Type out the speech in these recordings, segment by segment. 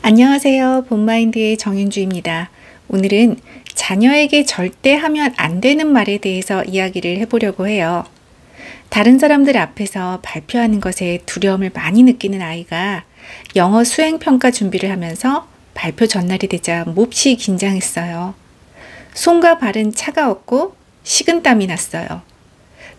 안녕하세요. 본마인드의 정윤주입니다. 오늘은 자녀에게 절대 하면 안 되는 말에 대해서 이야기를 해보려고 해요. 다른 사람들 앞에서 발표하는 것에 두려움을 많이 느끼는 아이가 영어 수행평가 준비를 하면서 발표 전날이 되자 몹시 긴장했어요. 손과 발은 차가웠고 식은땀이 났어요.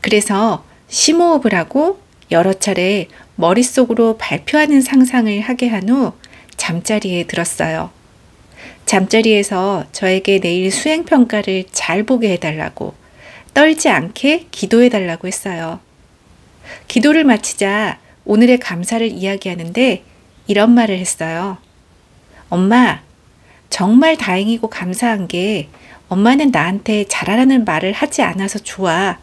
그래서 심호흡을 하고 여러 차례 머릿속으로 발표하는 상상을 하게 한 후 잠자리에 들었어요. 잠자리에서 저에게 내일 수행평가를 잘 보게 해달라고, 떨지 않게 기도해달라고 했어요. 기도를 마치자 오늘의 감사를 이야기하는데 이런 말을 했어요. 엄마, 정말 다행이고 감사한 게 엄마는 나한테 잘하라는 말을 하지 않아서 좋아.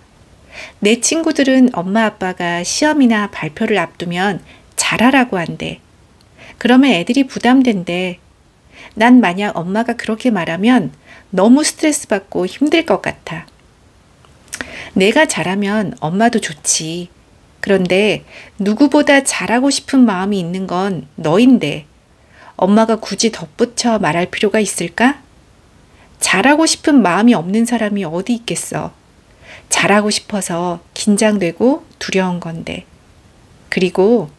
내 친구들은 엄마 아빠가 시험이나 발표를 앞두면 잘하라고 한대. 그러면 애들이 부담된대. 난 만약 엄마가 그렇게 말하면 너무 스트레스 받고 힘들 것 같아. 내가 잘하면 엄마도 좋지. 그런데 누구보다 잘하고 싶은 마음이 있는 건 너인데 엄마가 굳이 덧붙여 말할 필요가 있을까? 잘하고 싶은 마음이 없는 사람이 어디 있겠어. 잘하고 싶어서 긴장되고 두려운 건데. 그리고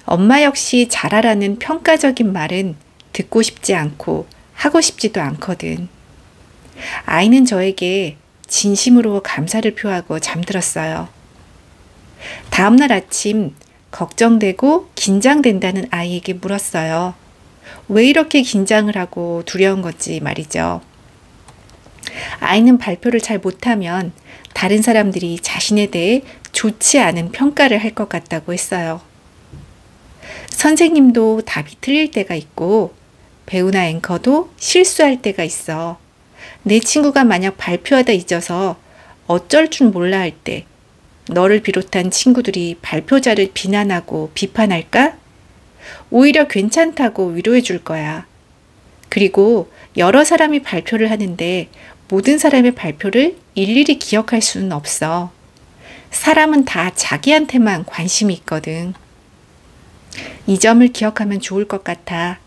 엄마 역시 잘하라는 평가적인 말은 듣고 싶지 않고 하고 싶지도 않거든. 아이는 저에게 진심으로 감사를 표하고 잠들었어요. 다음날 아침 걱정되고 긴장된다는 아이에게 물었어요. 왜 이렇게 긴장을 하고 두려운 건지 말이죠. 아이는 발표를 잘 못하면 다른 사람들이 자신에 대해 좋지 않은 평가를 할 것 같다고 했어요. 선생님도 답이 틀릴 때가 있고 배우나 앵커도 실수할 때가 있어. 내 친구가 만약 발표하다 잊어서 어쩔 줄 몰라 할 때 너를 비롯한 친구들이 발표자를 비난하고 비판할까? 오히려 괜찮다고 위로해 줄 거야. 그리고 여러 사람이 발표를 하는데 모든 사람의 발표를 일일이 기억할 수는 없어. 사람은 다 자기한테만 관심이 있거든. 이 점을 기억하면 좋을 것 같아.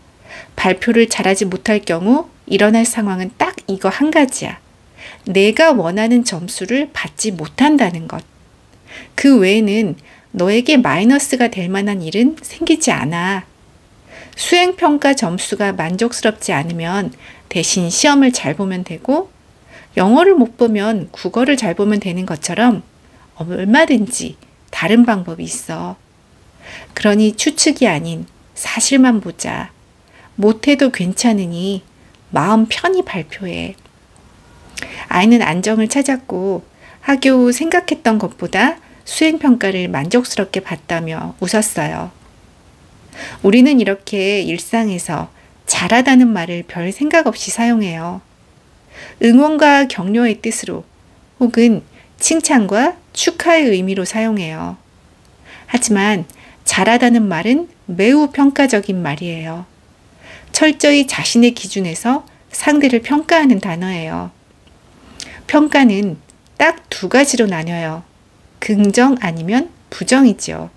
발표를 잘하지 못할 경우 일어날 상황은 딱 이거 한 가지야. 내가 원하는 점수를 받지 못한다는 것. 그 외에는 너에게 마이너스가 될 만한 일은 생기지 않아. 수행평가 점수가 만족스럽지 않으면 대신 시험을 잘 보면 되고, 영어를 못 보면 국어를 잘 보면 되는 것처럼 얼마든지 다른 방법이 있어. 그러니 추측이 아닌 사실만 보자. 못해도 괜찮으니 마음 편히 발표해. 아이는 안정을 찾았고 하교 후 생각했던 것보다 수행평가를 만족스럽게 봤다며 웃었어요. 우리는 이렇게 일상에서 잘하다는 말을 별 생각 없이 사용해요. 응원과 격려의 뜻으로 혹은 칭찬과 축하의 의미로 사용해요. 하지만 잘하다는 말은 매우 평가적인 말이에요. 철저히 자신의 기준에서 상대를 평가하는 단어예요. 평가는 딱 두 가지로 나뉘어요. 긍정 아니면 부정이죠.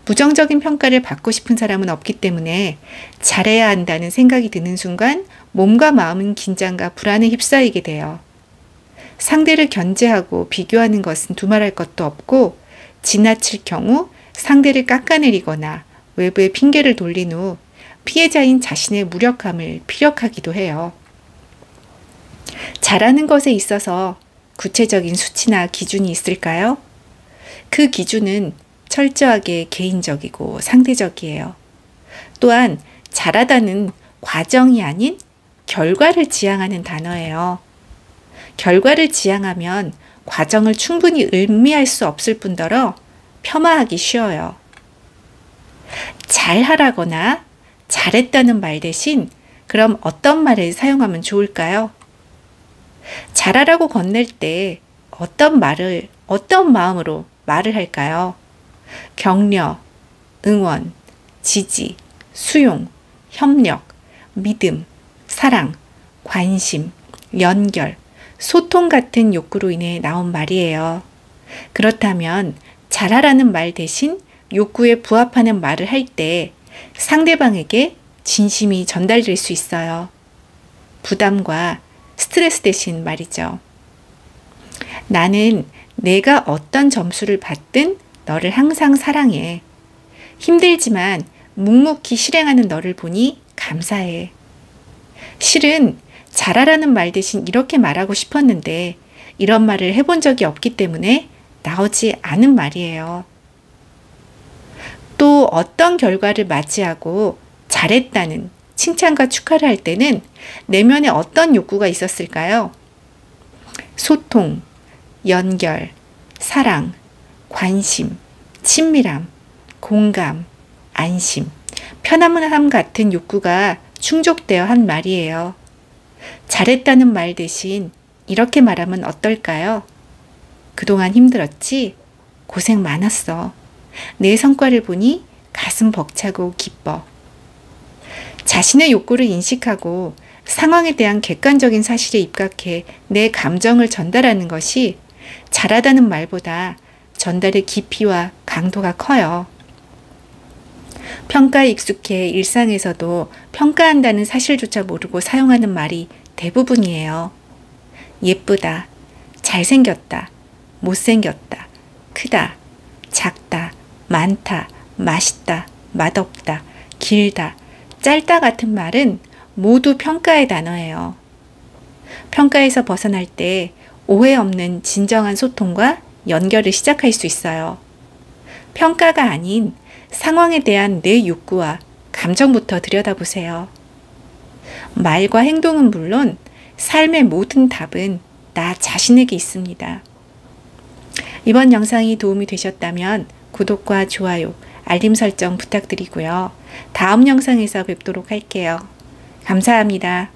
부정적인 평가를 받고 싶은 사람은 없기 때문에 잘해야 한다는 생각이 드는 순간 몸과 마음은 긴장과 불안에 휩싸이게 돼요. 상대를 견제하고 비교하는 것은 두말할 것도 없고 지나칠 경우 상대를 깎아내리거나 외부에 핑계를 돌린 후 피해자인 자신의 무력함을 피력하기도 해요. 잘하는 것에 있어서 구체적인 수치나 기준이 있을까요? 그 기준은 철저하게 개인적이고 상대적이에요. 또한 잘하다는 과정이 아닌 결과를 지향하는 단어예요. 결과를 지향하면 과정을 충분히 의미할 수 없을 뿐더러 폄하하기 쉬워요. 잘하라거나 잘했다는 말 대신 그럼 어떤 말을 사용하면 좋을까요? 잘하라고 건넬 때 어떤 말을, 어떤 마음으로 말을 할까요? 격려, 응원, 지지, 수용, 협력, 믿음, 사랑, 관심, 연결, 소통 같은 욕구로 인해 나온 말이에요. 그렇다면 잘하라는 말 대신 욕구에 부합하는 말을 할 때 상대방에게 진심이 전달될 수 있어요. 부담과 스트레스 대신 말이죠. 나는 내가 어떤 점수를 받든 너를 항상 사랑해. 힘들지만 묵묵히 실행하는 너를 보니 감사해. 실은 잘하라는 말 대신 이렇게 말하고 싶었는데 이런 말을 해본 적이 없기 때문에 나오지 않은 말이에요. 또 어떤 결과를 맞이하고 잘했다는 칭찬과 축하를 할 때는 내면에 어떤 욕구가 있었을까요? 소통, 연결, 사랑, 관심, 친밀함, 공감, 안심, 편안함 같은 욕구가 충족되어 한 말이에요. 잘했다는 말 대신 이렇게 말하면 어떨까요? 그동안 힘들었지? 고생 많았어. 내 성과를 보니 가슴 벅차고 기뻐. 자신의 욕구를 인식하고 상황에 대한 객관적인 사실에 입각해 내 감정을 전달하는 것이 잘하다는 말보다 전달의 깊이와 강도가 커요. 평가에 익숙해 일상에서도 평가한다는 사실조차 모르고 사용하는 말이 대부분이에요. 예쁘다, 잘생겼다, 못생겼다, 크다, 작다, 많다, 맛있다, 맛없다, 길다, 짧다 같은 말은 모두 평가의 단어예요. 평가에서 벗어날 때 오해 없는 진정한 소통과 연결을 시작할 수 있어요. 평가가 아닌 상황에 대한 내 욕구와 감정부터 들여다보세요. 말과 행동은 물론 삶의 모든 답은 나 자신에게 있습니다. 이번 영상이 도움이 되셨다면 구독과 좋아요, 알림 설정 부탁드리고요. 다음 영상에서 뵙도록 할게요. 감사합니다.